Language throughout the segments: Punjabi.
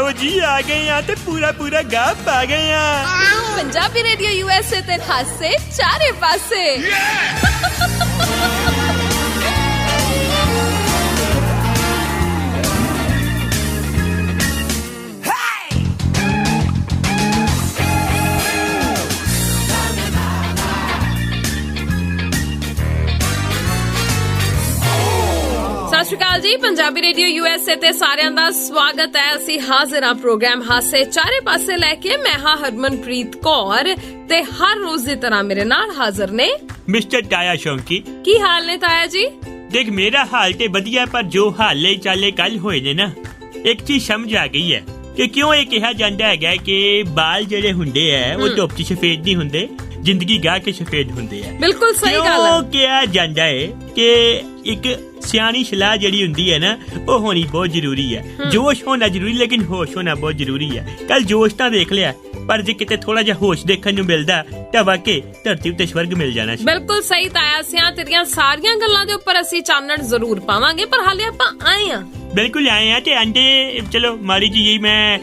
आओ जी आ गए यहाँ ते पूरा गा पा गए यहाँ। पंजाबी रेडियो यूएसए ते खासे चारे पासे। ਸਤਿ ਸ਼੍ਰੀ ਅਕਾਲ ਜੀ। ਪੰਜਾਬੀ ਰੇਡੀਓ यूएसए ਤੇ ਸਾਰਿਆਂ ਦਾ ਸਵਾਗਤ ਹੈ। ਅਸੀਂ ਹਾਜ਼ਰ ਹਾਂ ਪ੍ਰੋਗਰਾਮ ਹਾਸੇ ਚਾਰੇ ਪਾਸੇ ਲੈ ਕੇ। ਮੈਂ ਹਾਂ ਹਰਮਨਪ੍ਰੀਤ ਕੌਰ ਤੇ ਹਰ ਰੋਜ਼ ਦੀ ਤਰ੍ਹਾਂ ਮੇਰੇ ਨਾਲ ਹਾਜ਼ਰ ਨੇ ਮਿਸਟਰ ਤਾਇਆ ਸ਼ੌਂਕੀ। ਕੀ ਹਾਲ ਨੇ ਤਾਇਆ ਜੀ? ਦੇਖ ਮੇਰਾ ਹਾਲ ਤੇ ਵਧੀਆ, ਪਰ ਜੋ ਹਾਲੇ ਚਾਲੇ ਕੱਲ ਹੋਏ ਨੇ ਨਾ, ਇੱਕ ਚੀਜ਼ ਸਮਝ ਆ ਗਈ ਹੈ ਕਿ ਕਿਉਂ ਇਹ ਕਿਹਾ ਜਾਂਦਾ ਹੈਗਾ ਕਿ ਬਾਲ ਜਿਹੜੇ ਹੁੰਦੇ ਆ ਉਹ ਧੁੱਪ 'ਚ ਸਫੇਦ ਨਹੀਂ ਹੁੰਦੇ, ਜ਼ਿੰਦਗੀ ਗਾ ਕੇ ਸਫੇਦ ਹੁੰਦੇ ਆ। ਬਿਲਕੁਲ ਸਹੀ ਗੱਲ ਹੈ। ਕਿਹਾ ਜਾਂਦਾ ਹੈ ਕਿ ਇੱਕ ਸਿਆਣੀ ਸਲਾਹ ਜਿਹੜੀ ਹੁੰਦੀ ਹੈ ਨਾ, ਉਹ ਹੋਣੀ ਬਹੁਤ ਜ਼ਰੂਰੀ ਹੈ। ਜੋਸ਼ ਹੋਣਾ ਜ਼ਰੂਰੀ, ਲੇਕਿਨ ਹੋਸ਼ ਹੋਣਾ ਬਹੁਤ ਜ਼ਰੂਰੀ ਹੈ। ਕੱਲ ਜੋਸ਼ ਤਾਂ ਦੇਖ ਲਿਆ, ਪਰ ਜੇ ਕਿਤੇ ਥੋੜਾ ਜਿਹਾ ਹੋਸ਼ ਦੇਖਣ ਨੂੰ ਮਿਲਦਾ ਤਾਂ ਵਾਕਈ ਧਰਤੀ ਉੱਤੇ ਸਵਰਗ ਮਿਲ ਜਾਣਾ ਸੀ। ਬਿਲਕੁਲ ਸਹੀ ਤਾਇਆ ਸਿਆਂ, ਤੇਰੀਆਂ ਸਾਰੀਆਂ ਗੱਲਾਂ ਦੇ ਉੱਪਰ ਅਸੀਂ ਚਾਨਣ ਜ਼ਰੂਰ ਪਾਵਾਂਗੇ, ਪਰ ਹਾਲੇ ਆਪਾਂ ਆਏ ਆ। ਬਿਲਕੁਲ ਆਏ ਆ ਤੇ ਆਂਦੇ ਚਲੋ ਮਾੜੀ ਜੀ ਮੈਂ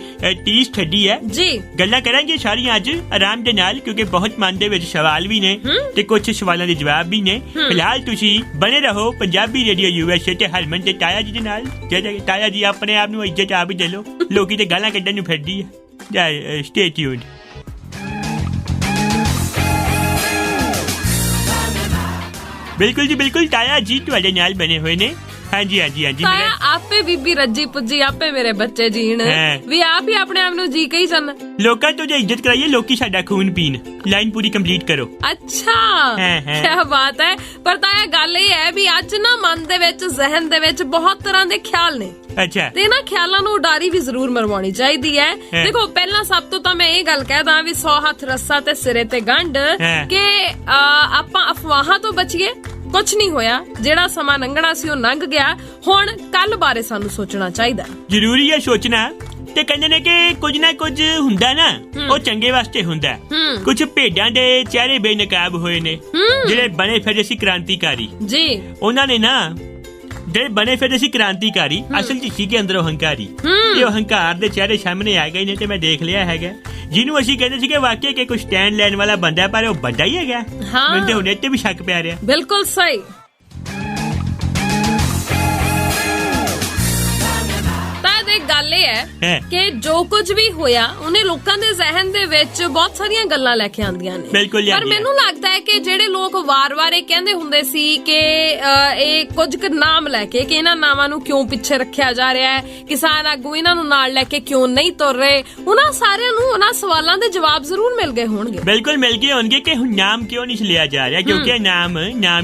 ਟੀਸ ਛੱਡੀ ਹੈ ਜੀ। ਗੱਲਾਂ ਕਰਾਂਗੇ ਸਾਰੀਆਂ ਅੱਜ ਆਰਾਮ ਦੇ ਨਾਲ, ਕਿਉਂਕਿ ਬਹੁਤ ਮਨ ਦੇ ਵਿੱਚ ਸਵਾਲ ਵੀ ਨੇ ਤੇ ਕੁਝ ਸਵਾਲਾਂ ਦੇ ਜਵਾਬ ਵੀ ਨੇ। ਫਿਲਹਾਲ ਤੁਸੀਂ ਬਣੇ ਰਹੋ ਪੰਜਾਬੀ ਰੇਡੀਓ यूएसए ਤੇ ਹਰਮਨ ਤੇ ਤਾਇਆ ਜੀ ਦੇ ਨਾਲ। ਤਾਇਆ ਜੀ ਆਪਣੇ ਆਪ ਨੂੰ ਇੱਜ਼ਤ ਆਪ ਹੀ ਦੇ ਲੋ, ਲੋਕੀ ਤੇ ਗਾਲਾਂ ਕੱਢਣ ਨੂੰ ਫਿਰਦੀ ਹੈ। Stay tuned. ਬਿਲਕੁਲ ਜੀ ਬਿਲकुल, ਤਾਇਆ ਜੀ ਤੁਹਾਡੇ ਨਾਲ ਬਣੇ ਹੋਏ ਨੇ। ਹਾਂਜੀ ਹਾਂਜੀ ਹਾਂਜੀ। ਤਾਇਆ ਆਪੇ ਬੀਬੀ ਰੱਜੀ ਪੁੱਜੀ, ਆਪੇ ਮੇਰੇ ਬੱਚੇ ਜੀਣ ਵੀ ਆਪ ਹੀ ਆਪਣੇ ਆਪ ਨੂੰ ਜੀ ਕਹੀ ਜਾਣ। ਲੋਕਾਂ ਤੋਂ ਜੇ ਇੱਜ਼ਤ ਕਰਾਈਏ, ਲੋਕੀ ਸਾਡਾ ਖੂਨ ਪੀਣ। ਲਾਈਨ ਪੂਰੀ ਕੰਪਲੀਟ ਕਰੋ। ਅੱਛਾ, ਕੀ ਬਾਤ ਹੈ। ਪਰ ਤਾਇਆ ਗੱਲ ਇਹ ਹੈ ਵੀ ਅੱਜ ਨਾ ਮਨ ਦੇ ਵਿੱਚ, ਜ਼ਹਿਨ ਦੇ ਵਿੱਚ ਬਹੁਤ ਤਰ੍ਹਾਂ ਦੇ ਖਿਆਲ ਨੇ। ਅੱਛਾ। ਤੇ ਨਾ ਖਿਆਲਾਂ ਨੂੰ ਉਡਾਰੀ ਵੀ ਜ਼ਰੂਰ ਮਰਵਾਉਣੀ ਚਾਹੀਦੀ ਹੈ। ਦੇਖੋ, ਪਹਿਲਾਂ ਸਭ ਤੋਂ ਤਾਂ ਮੈਂ ਇਹ ਗੱਲ ਕਹਿਦਾ ਵੀ 100 ਹੱਥ ਰੱਸਾ ਤੇ ਸਿਰੇ ਤੇ ਗੰਢ, ਕਿ ਆਪਾਂ ਅਫਵਾਹਾਂ ਤੋਂ ਬਚੀਏ। ਕੁਛ ਨਹੀਂ ਹੋਇਆ, ਜਿਹੜਾ ਸਮਾਂ ਲੰਘਣਾ ਸੀ ਉਹ ਲੰਘ ਗਿਆ। ਹੁਣ ਕੱਲ ਬਾਰੇ ਸਾਨੂੰ ਸੋਚਣਾ ਚਾਹੀਦਾ। ਜ਼ਰੂਰੀ ਹੈ ਸੋਚਣਾ। ਤੇ ਕਹਿੰਦੇ ਨੇ ਕਿ ਕੁਝ ਨਾ ਕੁਝ ਹੁੰਦਾ ਨਾ, ਉਹ ਚੰਗੇ ਵਾਸਤੇ ਹੁੰਦਾ। ਕੁਝ ਭੇਡਾਂ ਦੇ ਚਿਹਰੇ ਬੇਨਕਾਬ ਹੋਏ ਨੇ, ਜਿਹੜੇ ਬਣੇ ਫਿਰਦੇ ਸੀ ਕ੍ਰਾਂਤੀਕਾਰੀ ਜੀ। ਉਹਨਾਂ ਨੇ ਨਾ ਜਿਹੜੇ ਬਣੇ ਫਿਰਦੇ ਸੀ ਕ੍ਰਾਂਤੀਕਾਰੀ, ਅਸਲ ਚ ਸੀਗੇ ਅੰਦਰੋਂ ਹੰਕਾਰੀ। ਇਹ ਹੰਕਾਰ ਦੇ ਚਿਹਰੇ ਸਾਹਮਣੇ ਆ ਗਏ ਨੇ ਤੇ ਮੈਂ ਦੇਖ ਲਿਆ ਹੈਗਾ। ਜਿਹਨੂੰ ਅਸੀਂ ਕਹਿੰਦੇ ਸੀ ਕਿ ਵਾਕਈ ਕਿ ਕੋਈ ਸਟੈਂਡ ਲੈਣ ਵਾਲਾ ਬੰਦਾ, ਪਰ ਉਹ ਬੰਦਾ ਹੀ ਹੈਗਾ। ਮੈਨੂੰ ਤੇ ਹੁਣ ਇੱਥੇ ਵੀ ਸ਼ੱਕ ਪੈ ਰਿਹਾ। ਬਿਲਕੁਲ ਸਹੀ। ਗੱਲ ਇਹ ਹੈ ਕਿ ਜੋ ਕੁਝ ਵੀ ਹੋਇਆ ਉਹਨੇ ਲੋਕਾਂ ਦੇ ਜ਼ਿਹਨ ਦੇ ਵਿੱਚ ਬਹੁਤ ਸਾਰੀਆਂ ਗੱਲਾਂ ਲੈ ਕੇ ਆਉਂਦੀਆਂ ਨੇ। ਪਰ ਮੈਨੂੰ ਲੱਗਦਾ ਹੈ ਕਿ ਜਿਹੜੇ ਲੋਕ ਵਾਰ-ਵਾਰ ਇਹ ਕਹਿੰਦੇ ਹੁੰਦੇ ਸੀ ਕਿ ਇਹ ਕੁਝ ਕੁ ਨਾਮ ਲੈ ਕੇ ਕਿ ਇਹਨਾਂ ਨਾਵਾਂ ਨੂੰ ਕਿਉਂ ਪਿੱਛੇ ਰੱਖਿਆ ਜਾ ਰਿਹਾ ਹੈ, ਕਿਸਾਨ ਆਗੂ ਇਹਨਾਂ ਨੂੰ ਨਾਲ ਲੈ ਕੇ ਕਿਉਂ ਨਹੀਂ ਤੁਰ ਰਹੇ, ਉਹਨਾਂ ਸਾਰਿਆਂ ਨੂੰ ਉਹਨਾਂ ਸਵਾਲਾਂ ਦੇ ਜਵਾਬ ਜ਼ਰੂਰ ਮਿਲ ਗਏ ਹੋਣਗੇ। ਬਿਲਕੁਲ ਮਿਲ ਗਏ ਹੋਣਗੇ ਕਿ ਹੁਣ ਨਾਮ ਕਿਉਂ ਨਹੀਂ ਲਿਆ ਜਾ ਰਿਹਾ, ਕਿਉਂਕਿ ਇਹ ਨਾਮ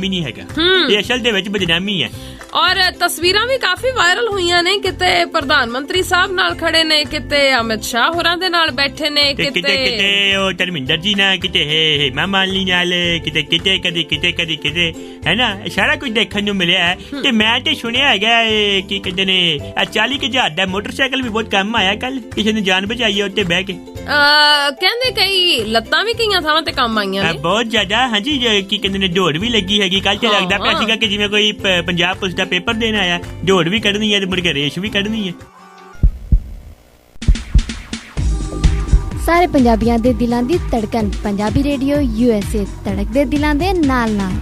ਹੀ ਨਹੀਂ ਹੈਗਾ। ਇਹ ਅਸਲ ਦੇ ਵਿੱਚ ਬਦਨਾਮੀ ਹੈ। ਔਰ ਤਸਵੀਰਾਂ ਵੀ ਕਾਫੀ ਵਾਇਰਲ ਹੋਈਆਂ ਨੇ। ਕਿਤੇ ਪ੍ਰਧਾਨ ਮੰਤਰੀ ਸਾਹਿਬ ਨਾਲ ਖੜੇ ਨੇ, ਕਿਤੇ ਅਮਿਤ ਸ਼ਾਹ ਹੋਰਾਂ ਦੇ ਨਾਲ ਬੈਠੇ ਨੇ, ਕਿਤੇ ਉਹ ਧਰਮਿੰਦਰ ਜੀ ਨਾਲ, ਕਿਤੇ ਹੇਮਾ ਮਾਲਿਨੀ ਨਾਲ, ਕਿਤੇ ਕਿਤੇ ਹੈ ਨਾ। ਸਾਰਾ ਕੁਝ ਦੇਖਣ ਨੂੰ ਮਿਲਿਆ ਹੈ। ਤੇ ਮੈਂ ਤੇ ਸੁਣਿਆ ਹੈਗਾ ਕੀ ਕਹਿੰਦੇ ਨੇ 40,000 ਦਾ ਮੋਟਰਸਾਈਕਲ ਵੀ ਬਹੁਤ ਕੰਮ ਆਇਆ ਕੱਲ। ਕਿਸੇ ਨੇ ਜਾਨ ਬਚਾਈ ਉੱਤੇ ਬਹਿ ਕੇ। ਕਹਿੰਦੇ ਕਈ ਲੱਤਾਂ ਵੀ ਕਈਆਂ ਥਾਵਾਂ ਤੇ ਕੰਮ ਆਈਆਂ ਨੇ ਬਹੁਤ ਜ਼ਿਆਦਾ। ਹਾਂਜੀ, ਕੀ ਕਹਿੰਦੇ ਨੇ ਦੌੜ ਵੀ ਲੱਗੀ ਹੈਗੀ ਕੱਲ। ਤੇ ਲੱਗਦਾ ਪਿਆ ਸੀਗਾ ਕਿ ਜਿਵੇਂ ਕੋਈ ਪੰਜਾਬ ਪੁਲਿਸ ਦਾ ਪੇਪਰ ਦੇਣ ਆਇਆ। ਦੌੜ ਵੀ ਕੱਢਣੀ ਹੈ ਤੇ ਮੁੜ ਕੇ ਰੇਸ ਵੀ ਕੱਢਣੀ ਹੈ। ਸਾਰੇ ਪੰਜਾਬੀਆਂ ਦੇ ਦਿਲਾਂ ਦੀ ਧੜਕਨ ਪੰਜਾਬੀ ਰੇਡੀਓ यूएसए, ਧੜਕਦੇ ਦਿਲਾਂ ਦੇ ਨਾਲ ਨਾਲ।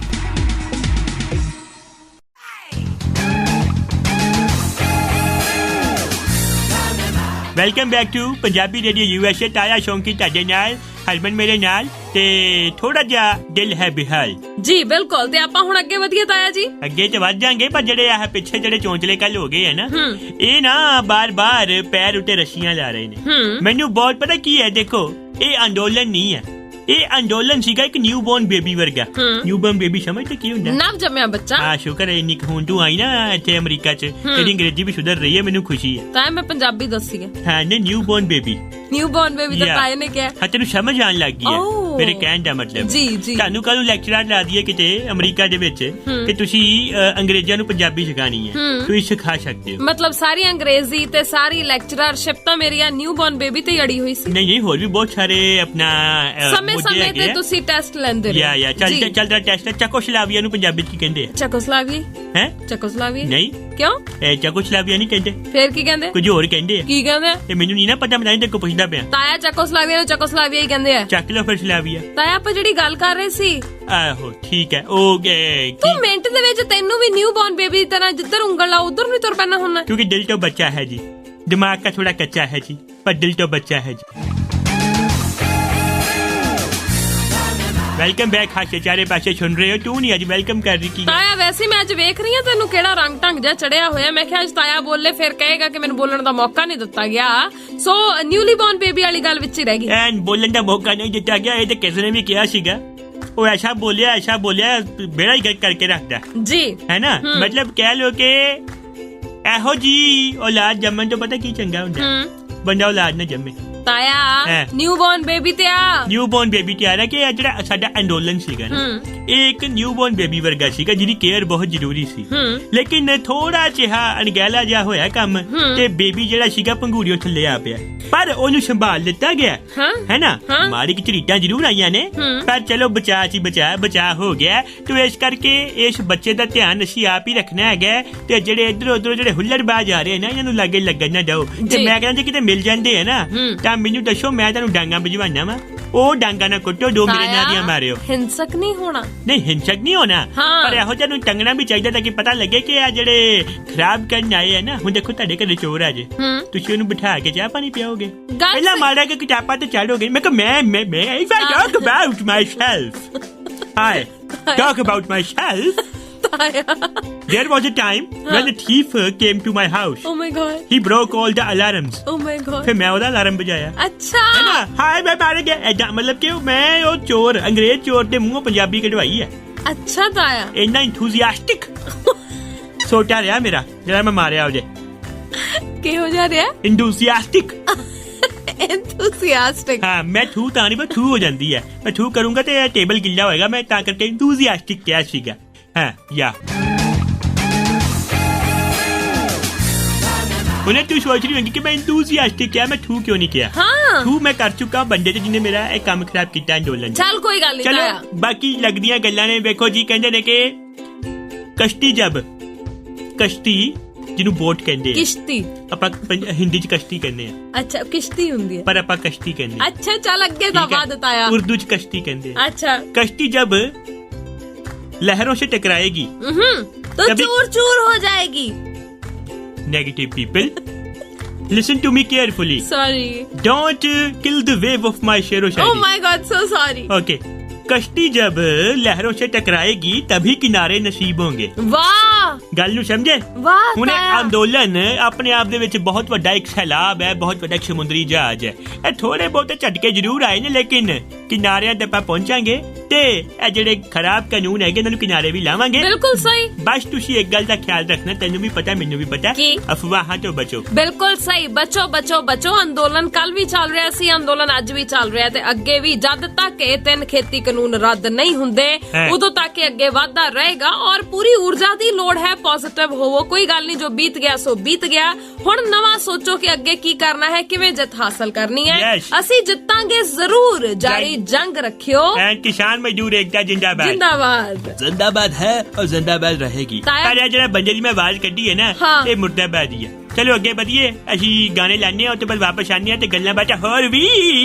Welcome back to Punjabi radio USA. ਤਾਇਆ ਸ਼ੌਂਕੀ ਤੁਹਾਡੇ ਨਾਲ, ਹਰਮਨ ਮੇਰੇ ਨਾਲ, ਤੇ ਥੋੜਾ ਜਿਹਾ ਦਿਲ ਹੈ ਬਿਹਾਲ ਜੀ। ਬਿਲਕੁਲ। ਤੇ ਆਪਾਂ ਹੁਣ ਅੱਗੇ ਵਧੀਏ ਤਾਇਆ ਜੀ। ਅੱਗੇ ਤੇ ਵੱਧ ਜਾਾਂਗੇ, ਪਰ ਜਿਹੜੇ ਆਹ ਪਿੱਛੇ ਜਿਹੜੇ ਚੌਂਚਲੇ ਕੱਲ ਹੋ ਗਏ ਆ ਨਾ, ਇਹ ਨਾ ਬਾਰ-ਬਾਰ ਪੈਰ ਉੱਤੇ ਰੱਸੀਆਂ ਲਾ ਰਹੇ ਨੇ। ਮੈਨੂੰ ਬਹੁਤ ਪਤਾ ਕੀ ਹੈ। ਦੇਖੋ, ਇਹ ਅੰਦੋਲਨ ਨਹੀਂ ਹੈ, ਇਹ ਅੰਦੋਲਨ ਸੀਗਾ ਇੱਕ ਨਿਊ ਬੋਰਨ ਬੇਬੀ ਵਰਗਾ। ਨਿਊ ਬੋਰਨ ਬੇਬੀ ਸਮਝਦੇ ਕੀ ਹੁੰਦਾ? ਨਵ ਜੰਮਿਆ ਬੱਚਾ। ਹਾਂ, ਸ਼ੁਕਰ ਹੈ ਇੰਨੀ ਹੁਣ ਤੂੰ ਆਈ ਨਾ ਇੱਥੇ ਅਮਰੀਕਾ ਚ, ਤੇਰੀ ਅੰਗਰੇਜ਼ੀ ਵੀ ਸੁਧਰ ਰਹੀ ਹੈ, ਮੈਨੂੰ ਖੁਸ਼ੀ ਹੈ। ਤਾਂ ਮੈਂ ਪੰਜਾਬੀ ਦੱਸੀ ਹੈ। ਹਾਂ, newborn baby. Newborn baby ਤਾਂ ਤਾਏ ਨੇ ਕਿਹਾ। ਹਾਂ, ਤੈਨੂੰ ਸਮਝ ਆਣ ਲੱਗ ਗਈ ਹੈ। ਮੇਰੇ ਕਹਿਣ ਦਾ ਮਤਲਬ ਤੁਹਾਨੂੰ ਕੱਲ ਲੈਕਚਰਾਂ ਲਾ ਦਈਏ ਕਿਤੇ ਅਮਰੀਕਾ ਦੇ ਵਿੱਚ ਕਿ ਤੁਸੀਂ ਅੰਗਰੇਜ਼ਾਂ ਨੂੰ ਪੰਜਾਬੀ ਸਿਖਾਣੀ ਹੈ, ਤੁਸੀਂ ਸਿਖਾ ਸਕਦੇ ਹੋ। ਮਤਲਬ ਸਾਰੀ ਅੰਗਰੇਜ਼ੀ ਤੇ ਸਾਰੀ ਲੈਕਚਰਰਸ਼ਿਪ ਤਾਂ ਮੇਰੀਆਂ ਨਿਊ ਬੌਰਨ ਬੇਬੀ ਤੇ ਅੜੀ ਹੋਈ ਸੀ। ਨਹੀਂ ਹੋਰ ਵੀ ਬਹੁਤ ਸਾਰੇ ਆਪਣਾ ਸਮੇਂ ਤੇ ਤੁਸੀਂ ਟੈਸਟ ਲੈਂਦੇ ਹੋ। ਯਾ ਚੱਲਦਾ ਟੈਸਟ। ਚੈਕੋਸਲਾਵੀਆ ਨੂੰ ਪੰਜਾਬੀ ਚ ਕੀ ਕਹਿੰਦੇ ਆ? ਚੈਕੋਸਲਾਵੀਆ ਹੈ? ਚੈਕੋਸਲਾਵੀਆ ਨਹੀਂ ਕਿਉਂ? ਚੈਕੋਸਲਾਵੀਆ ਨਹੀਂ ਕਹਿੰਦੇ। ਫੇਰ ਕੀ ਕਹਿੰਦੇ? ਕੁਝ ਹੋਰ ਕਹਿੰਦੇ ਆ। ਕੀ ਕਹਿੰਦੇ? ਇਹ ਮੈਨੂੰ ਨਹੀਂ ਨਾ ਪਤਾ, ਮੈਂ ਤੇ ਕੋ ਪੁੱਛਦਾ ਪਿਆ। ਤਾਇਆ ਚੈਕੋਸਲਾਵੀਆ ਨੂੰ ਚੈਕੋਸਲਾਵੀਆ ਹੀ ਕਹਿੰਦੇ ਆ। ਚੱਕ ਲੋ ਫਿਰ ਸਲਾਵੀਆ। ਤਾਇਆ ਆਪਾਂ ਜਿਹੜੀ ਗੱਲ ਕਰ ਰਹੇ ਸੀ। ਆਹੋ ਠੀਕ ਹੈ। ਉਹ ਤੂੰ ਮਿੰਟ ਦੇ ਵਿੱਚ ਤੈਨੂੰ ਵੀ ਨਿਊ ਬੌਰਨ ਬੇਬੀ ਦੀ ਤਰ੍ਹਾਂ ਜਿੱਧਰ ਉਂਗਲ ਲਾ ਉਧਰ ਨਹੀਂ ਤੁਰ ਪੈਣਾ ਹੁੰਦਾ। क्योंकि दिल तो बच्चा है जी, दिमाग का थोड़ा कच्चा है जी, पर दिल तो बच्चा है जी। Welcome back. ਹਾਸੇ ਚਾਰੇ ਪਾਸੇ ਸੁਣ ਰਹੇ ਹੋ, ਤੂੰ ਨਹੀਂ ਅੱਜ ਵੈਲਕਮ ਕਰ ਰਹੀ ਕੀ? ਤਾਇਆ ਵੈਸੇ ਮੈਂ ਅੱਜ ਵੇਖ ਰਹੀ ਹਾਂ ਤੈਨੂੰ ਕਿਹੜਾ ਰੰਗ ਢੰਗ ਜਿਹਾ ਚੜਿਆ ਹੋਇਆ। ਮੈਂ ਕਿਹਾ ਅੱਜ ਤਾਇਆ ਬੋਲੇ ਫਿਰ ਕਹੇਗਾ ਕਿ ਮੈਨੂੰ ਬੋਲਣ ਦਾ ਮੌਕਾ ਨਹੀਂ ਦਿੱਤਾ ਗਿਆ। ਸੋ ਨਿਊਲੀ ਬੌਰਨ ਬੇਬੀ ਵਾਲੀ ਗੱਲ ਵਿੱਚ ਹੀ ਰਹਿ ਗਈ। ਐਨ ਬੋਲਣ ਦਾ ਮੌਕਾ ਨਹੀਂ ਦਿੱਤਾ ਗਿਆ, ਇਹ ਤੇ ਕਿਸੇ ਨੇ ਵੀ ਕਿਹਾ ਸੀਗਾ। ਉਹ ਐਸਾ ਬੋਲਿਆ ਬੇੜਾ ਹੀ ਗਰਕ ਕਰਕੇ ਰੱਖਦਾ ਜੀ, ਹੈ ਨਾ। ਮਤਲਬ ਕਹਿ ਲੋ ਕਿ ਇਹੋ ਜੀ ਔਲਾਦ ਜੰਮਣ ਤੋਂ ਪਤਾ ਕੀ ਚੰਗਾ ਹੁੰਦਾ, ਬੰਦਾ ਔਲਾਦ ਨਾ ਜੰਮੇ। ਤਾਇਆ ਨਿਊ ਬੌਰਨ ਬੇਬੀ ਤੇ ਆ। ਨਿਊ ਬੌਰਨ ਬੇਬੀ ਤੇ ਆ ਰਿਹਾ ਕਿ ਇਹ ਜਿਹੜਾ ਸਾਡਾ ਅੰਦੋਲਨ ਸੀਗਾ ਨਾ, ਇਹ ਇੱਕ ਨਿਊ ਬੌਰਨ ਬੇਬੀ ਵਰਗਾ ਸੀਗਾ ਜਿਹਦੀ ਕੇਅਰ ਬਹੁਤ ਜ਼ਰੂਰੀ ਸੀ। ਲੇਕਿਨ ਥੋੜਾ ਜਿਹਾ ਅਣਗਹਿਲਾ ਜਿਹਾ ਹੋਇਆ ਕੰਮ ਤੇ ਬੇਬੀ ਜਿਹੜਾ ਸੀਗਾ ਪੰਗੂੜੀਓ ਥੱਲੇ ਆ ਪਿਆ, ਪਰ ਉਹਨੂੰ ਸੰਭਾਲ ਲਿੱਤਾ ਗਿਆ ਹੈ ਨਾ। ਮਾੜੀ ਕਿ ਝਰੀਟਾਂ ਜ਼ਰੂਰ ਆਈਆਂ ਨੇ, ਪਰ ਚਲੋ ਬਚਾ ਹੋ ਗਿਆ। ਤੇ ਇਸ ਕਰਕੇ ਇਸ ਬੱਚੇ ਦਾ ਧਿਆਨ ਅਸੀਂ ਆਪ ਹੀ ਰੱਖਣਾ ਹੈਗਾ। ਤੇ ਜਿਹੜੇ ਇੱਧਰ ਉੱਧਰ ਜਿਹੜੇ ਹੁੱਲੜਬਾਜ਼ ਆ ਰਹੇ ਨਾ, ਇਹਨਾਂ ਨੂੰ ਲਾਗੇ ਲੱਗਣ ਨਾ ਦਿਓ। ਤੇ ਮੈਂ ਕਹਿੰਦਾ ਜੇ ਕਿਤੇ ਮਿਲ ਜਾਂਦੇ ਆ ਨਾ ਤਾਂ ਮੈਨੂੰ ਦੱਸੋ, ਮੈਂ ਤੁਹਾਨੂੰ ਡਾਂਗਾ ਭਜਵਾਨਾ ਵਾ। ਉਹ ਡਾਂਗਾ ਨਾ ਕੁੱਟੋ, ਦੋ ਮੇਰੇ ਨਾਲ ਦੀਆਂ ਮਾਰਿਓ। ਹਿੰਸਕ ਨਹੀਂ ਹੋਣਾ। ਨਹੀਂ ਹਿੰਸਕ ਨਹੀਂ ਹੋਣਾ, ਪਰ ਇਹੋ ਜਿਹਾ ਨੂੰ ਟੰਗਣਾ ਵੀ ਚਾਹੀਦਾ ਤਾਂ ਕਿ ਪਤਾ ਲੱਗੇ ਕਿ ਆ ਜਿਹੜੇ ਖਰਾਬ ਕਰਨ ਆਏ ਆ ਨਾ। ਹੁਣ ਦੇਖੋ ਤੁਹਾਡੇ ਘਰੇ ਚੋਰ ਆ ਜੇ, ਤੁਸੀਂ ਉਹਨੂੰ ਬਿਠਾ ਕੇ ਚਾਹ ਪਾਣੀ ਪਿਆਓਗੇ, ਪਹਿਲਾਂ ਮਾੜਾ ਕੇ ਕਿਤਾਬਾਂ ਤੇ ਚਾੜੋਗੇ। ਮੈਂ ਕਿਹਾ ਮੈਂ if I talk about myself, I talk about myself. There was a time when a thief came to my house. Oh my god. He broke all the alarms. Oh my god. ਫਿਰ ਮੈਂ ਉਹਦਾ ਅਲਾਰਮ ਵਜਾਇਆ। ਅੱਛਾ ਹੈ ਨਾ। ਹਾਏ ਮੈਂ ਮਾਰ ਗਿਆ ਐਦਾਂ, ਮਤਲਬ ਕਿ ਮੈਂ ਉਹ ਚੋਰ, ਅੰਗਰੇਜ਼ ਚੋਰ ਦੇ ਮੂੰਹੋਂ ਪੰਜਾਬੀ ਕਢਵਾਈ ਹੈ। ਅੱਛਾ ਤਾਇਆ ਇੰਨਾ ਇੰਥੂਸੀਆਸਟਿਕ ਸੋਟਾ ਰਿਹਾ ਮੇਰਾ ਜਿਹੜਾ ਮੈਂ ਮਾਰਿਆ ਉਹਦੇ। ਕਿਹੋ ਜਿਹਾ ਰਿਹਾ? ਇੰਥੂਸੀਆਸਟਿਕ। ਹਾਂ, ਮੈਂ ਥੂ ਤਾਂ ਨਹੀਂ, ਪਰ ਥੂ ਹੋ ਜਾਂਦੀ ਹੈ। ਮੈਂ ਥੂ ਕਰੂੰਗਾ ਤੇ ਟੇਬਲ ਗਿੱਲਾ ਹੋਏਗਾ, ਮੈਂ ਤਾਂ ਕਰਕੇ ਇੰਥੂਸੀਆਸਟਿਕ ਕਿਹਾ ਸੀਗਾ। ਹਾਂ ਯਾ ਉਹਨੇ ਤੂੰ ਸੋਚ ਰਹੀ ਹੋਗੀ ਕਿ ਮੈਂ ਇੰਥੂਸੀਆਸਟਿਕ ਕਿਹਾ, ਮੈਂ ਥੂ ਕਿਉਂ ਨਹੀਂ ਕਿਹਾ? ਥੂ ਮੈਂ ਕਰ ਚੁੱਕਾ ਬੰਦੇ ਤੇ ਜਿਹਨੇ ਮੇਰਾ ਇਹ ਕੰਮ ਖਰਾਬ ਕੀਤਾ ਅੰਦੋਲਨ। ਚੱਲ ਕੋਈ ਗੱਲ ਨਹੀਂ। ਚਲੋ ਬਾਕੀ ਲੱਗਦੀਆਂ ਗੱਲਾਂ ਨੇ। ਵੇਖੋ ਜੀ, ਕਹਿੰਦੇ ਨੇ ਕਿ ਕਸ਼ਤੀ ਜਿਹਨੂੰ ਬੋਟ ਕਹਿੰਦੇ ਆ, ਕਿਸ਼ਤੀ ਆਪਾਂ ਹਿੰਦੀ ਚ ਕਸ਼ਤੀ ਕਹਿੰਦੇ ਆ। ਅੱਛਾ ਕਿਸ਼ਤੀ ਹੁੰਦੀ ਹੈ, ਪਰ ਆਪਾਂ ਕਸ਼ਤੀ ਕਹਿੰਦੇ ਆ। ਅੱਛਾ ਚੱਲ ਅੱਗੇ ਦਾ ਬਾਤ ਤਾਇਆ। ਉर्दू ਚ कश्ती कहते हैं। अच्छा, कश्ती जब लहरों से टकराएगी तो चूर चूर हो जाएगी। Negative people, listen to me carefully. Sorry. Don't kill the wave of my शेरो शायरी. Oh my God, so sorry. Okay. कश्ती जब लहरों से टकराएगी तभी किनारे नसीब होंगे। वाह, ਗੱਲ ਨੂੰ ਸਮਝੇ? ਵਾਹ। ਹੁਣ ਅੰਦੋਲਨ ਆਪਣੇ ਆਪ ਦੇ ਵਿੱਚ ਬਹੁਤ ਵੱਡਾ ਇੱਕ ਸੈਲਾਬ ਹੈ, ਬਹੁਤ ਵੱਡਾ ਸਮੁੰਦਰੀ ਜਹਾਜ਼ ਹੈ। ਇਹ ਥੋੜੇ ਬਹੁਤੇ ਝਟਕੇ ਜ਼ਰੂਰ ਆਏ ਨੇ, ਲੇਕਿਨ ਕਿਨਾਰਿਆਂ ਤੇ ਆਪਾਂ ਪਹੁੰਚਾਂਗੇ ਤੇ ਇਹ ਜਿਹੜੇ ਖਰਾਬ ਕਾਨੂੰਨ ਹੈਗੇ ਇਹਨਾਂ ਨੂੰ ਕਿਨਾਰੇ ਵੀ ਲਾਵਾਂਗੇ। ਬਿਲਕੁਲ ਸਹੀ। ਬਸ ਤੁਸੀਂ ਇੱਕ ਗੱਲ ਦਾ ਖਿਆਲ ਰੱਖਣਾ, ਤੈਨੂੰ ਵੀ ਪਤਾ ਮੈਨੂੰ ਵੀ ਪਤਾ, ਅਫਵਾਹਾਂ ਤੋਂ ਬਚੋ। ਬਿਲਕੁਲ ਸਹੀ, ਬਚੋ ਬਚੋ ਬਚੋ। ਅੰਦੋਲਨ ਕੱਲ ਵੀ ਚੱਲ ਰਿਹਾ ਸੀ, ਅੰਦੋਲਨ ਅੱਜ ਵੀ ਚੱਲ ਰਿਹਾ ਤੇ ਅੱਗੇ ਵੀ। ਜਦ ਤੱਕ ਇਹ 3 ਖੇਤੀ ਕਾਨੂੰਨ ਰੱਦ ਨਹੀਂ ਹੁੰਦੇ ਉਦੋਂ ਤੱਕ ਇਹ ਅੱਗੇ ਵਧਦਾ ਰਹੇਗਾ। ਔਰ ਪੂਰੀ ਊਰਜਾ ਦੀ ਲੋੜ ਹੈ, ਪੋਜ਼ਿਟਿਵ ਹੋਵੋ। ਕੋਈ ਗੱਲ ਨਹੀਂ, ਜੋ ਬੀਤ ਗਿਆ ਸੋ ਬੀਤ ਗਿਆ। ਹੁਣ ਨਵਾਂ ਸੋਚੋ ਕਿ ਅੱਗੇ ਕੀ ਕਰਨਾ ਹੈ, ਕਿਵੇਂ ਜਿੱਤ ਹਾਸਲ ਕਰਨੀ ਹੈ। ਅਸੀਂ ਜਿੱਤਾਂਗੇ ਜ਼ਰੂਰ। ਜਾਰੀ ਜੰਗ ਰੱਖਿਓ। ਕਿਸਾਨ ਮਜ਼ਦੂਰ ਏਕਤਾ ਜਿੰਦਾਬਾਦ। ਜਿੰਦਾਬਾਦ ਜਿੰਦਾਬਾਦ ਹੈ ਔਰ ਜਿੰਦਾਬਾਦ ਰਹੇਗੀ। ਪਰ ਇਹ ਜਿਹੜਾ ਬੰਦੇ ਦੀ ਮੈਂ ਆਵਾਜ਼ ਕੱਢੀ ਹੈ ਨਾ, ਇਹ ਮੁਰਦਾਬਾਦ ਹੀ ਹੈ। ਚਲੋ ਅੱਗੇ ਵਧੀਏ, ਅਸੀਂ ਗਾਣੇ ਲਾਣੇ ਆ ਤੇ ਬਾਅਦ ਵਾਪਸ ਆਨੇ ਆ ਤੇ ਗੱਲਾਂ ਬਾਤਾਂ ਹੋਰ ਵੀ